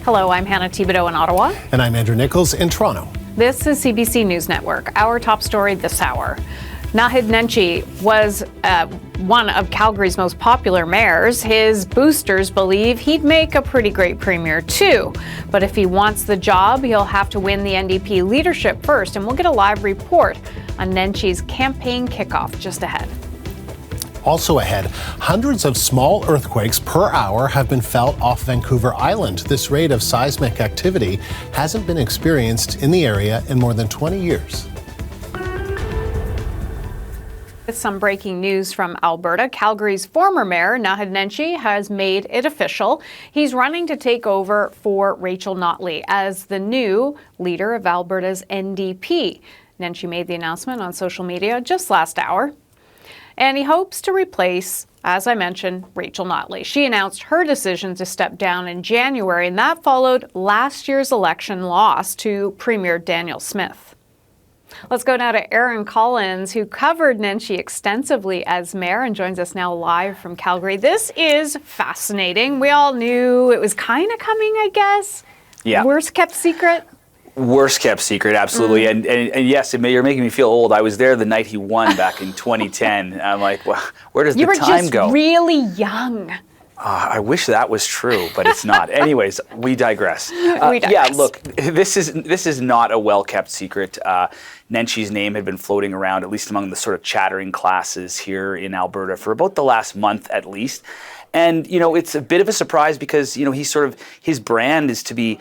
Hello, I'm Hannah Thibodeau in Ottawa. And I'm Andrew Nichols in Toronto. This is CBC News Network. Our top story this hour. Naheed Nenshi was one of Calgary's most popular mayors. His boosters believe he'd make a pretty great premier too. But if he wants the job, he'll have to win the NDP leadership first. And we'll get a live report on Nenshi's campaign kickoff just ahead. Also ahead, hundreds of small earthquakes per hour have been felt off Vancouver Island. This rate of seismic activity hasn't been experienced in the area in more than 20 years. With some breaking news from Alberta, Calgary's former mayor, Naheed Nenshi, has made it official. He's running to take over for Rachel Notley as the new leader of Alberta's NDP. Nenshi made the announcement on social media just last hour. And he hopes to replace, as I mentioned, Rachel Notley. She announced her decision to step down in January, and that followed last year's election loss to Premier Danielle Smith. Let's go now to Aaron Collins, who covered Nenshi extensively as mayor and joins us now live from Calgary. This is fascinating. We all knew it was kind of coming, I guess. Yeah. Worst kept secret. Worst kept secret, absolutely. And yes, you're making me feel old. I was there the night he won back in 2010. I'm like, well, where does the time go? You were just really young. I wish that was true, but it's not. Anyways, we digress. Yeah, look, this is not a well-kept secret. Nenshi's name had been floating around, at least among the sort of chattering classes here in Alberta, for about the last month at least. And, it's a bit of a surprise because, his brand is to be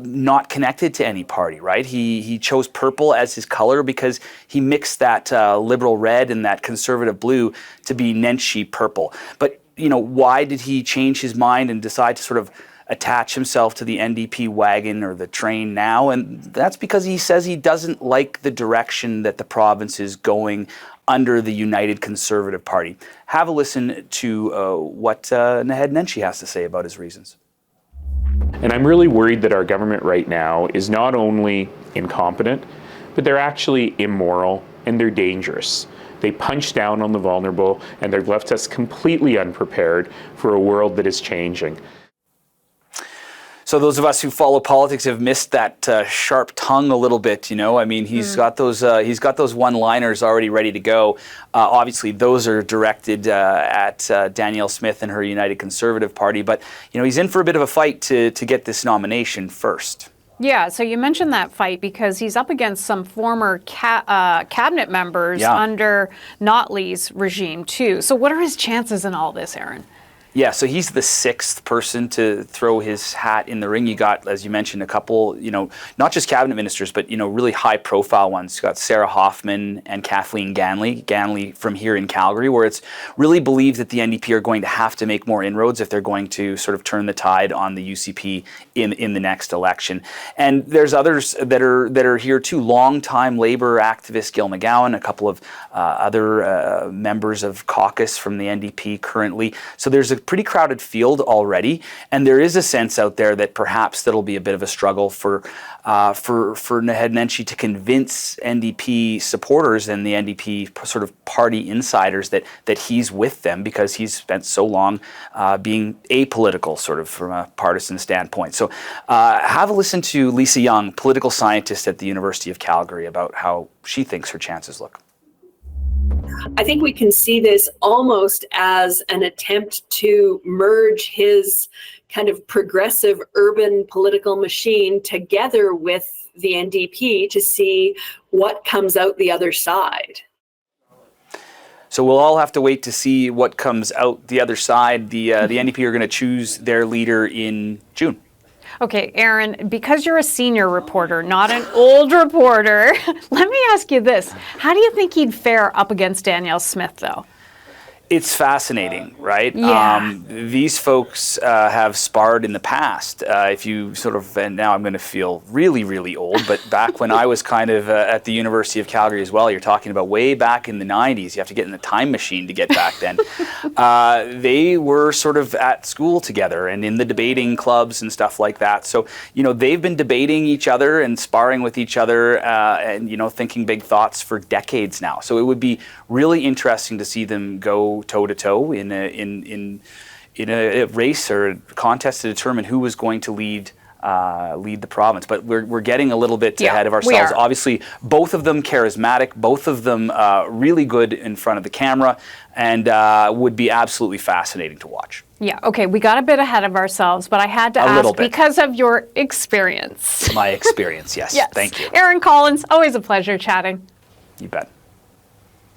not connected to any party, right? He chose purple as his color because he mixed that liberal red and that conservative blue to be Nenshi purple. But, why did he change his mind and decide to sort of attach himself to the NDP wagon or the train now? And that's because he says he doesn't like the direction that the province is going under the United Conservative Party. Have a listen to what Naheed Nenshi has to say about his reasons. And I'm really worried that our government right now is not only incompetent, but they're actually immoral and they're dangerous. They punch down on the vulnerable and they've left us completely unprepared for a world that is changing. So those of us who follow politics have missed that sharp tongue a little bit, he's got those one-liners already ready to go. Obviously, those are directed at Danielle Smith and her United Conservative Party, but he's in for a bit of a fight to get this nomination first. Yeah, so you mentioned that fight because he's up against some former cabinet members under Notley's regime too. So what are his chances in all this, Aaron? Yeah, so he's the sixth person to throw his hat in the ring. You got, as you mentioned, a couple, not just cabinet ministers, but, really high-profile ones. You got Sarah Hoffman and Kathleen Ganley. Ganley from here in Calgary, where it's really believed that the NDP are going to have to make more inroads if they're going to sort of turn the tide on the UCP in the next election. And there's others that are here too. Long-time Labour activist Gil McGowan, a couple of other members of caucus from the NDP currently. So there's a pretty crowded field already, and there is a sense out there that perhaps that'll be a bit of a struggle for Naheed Nenshi to convince NDP supporters and the NDP sort of party insiders that he's with them because he's spent so long being apolitical, sort of from a partisan standpoint. So have a listen to Lisa Young, political scientist at the University of Calgary, about how she thinks her chances look. I think we can see this almost as an attempt to merge his kind of progressive urban political machine together with the NDP to see what comes out the other side. So we'll all have to wait to see what comes out the other side. The NDP are going to choose their leader in June. Okay, Aaron, because you're a senior reporter, not an old reporter, let me ask you this. How do you think he'd fare up against Danielle Smith, though? It's fascinating, right? Yeah. These folks have sparred in the past. If you sort of, and now I'm going to feel really, really old, but back when I was kind of at the University of Calgary as well, you're talking about way back in the 90s. You have to get in the time machine to get back then. They were sort of at school together and in the debating clubs and stuff like that. So, they've been debating each other and sparring with each other and, thinking big thoughts for decades now. So it would be really interesting to see them go toe-to-toe in a race or a contest to determine who was going to lead lead the province. But we're getting a little bit Yeah, ahead of we ourselves. are. Obviously, both of them charismatic, both of them really good in front of the camera, and would be absolutely fascinating to watch. Yeah, okay, we got a bit ahead of ourselves, but I had to little ask bit. because of your experience. My experience, yes. Yes. Thank you. Aaron Collins, always a pleasure chatting. You bet.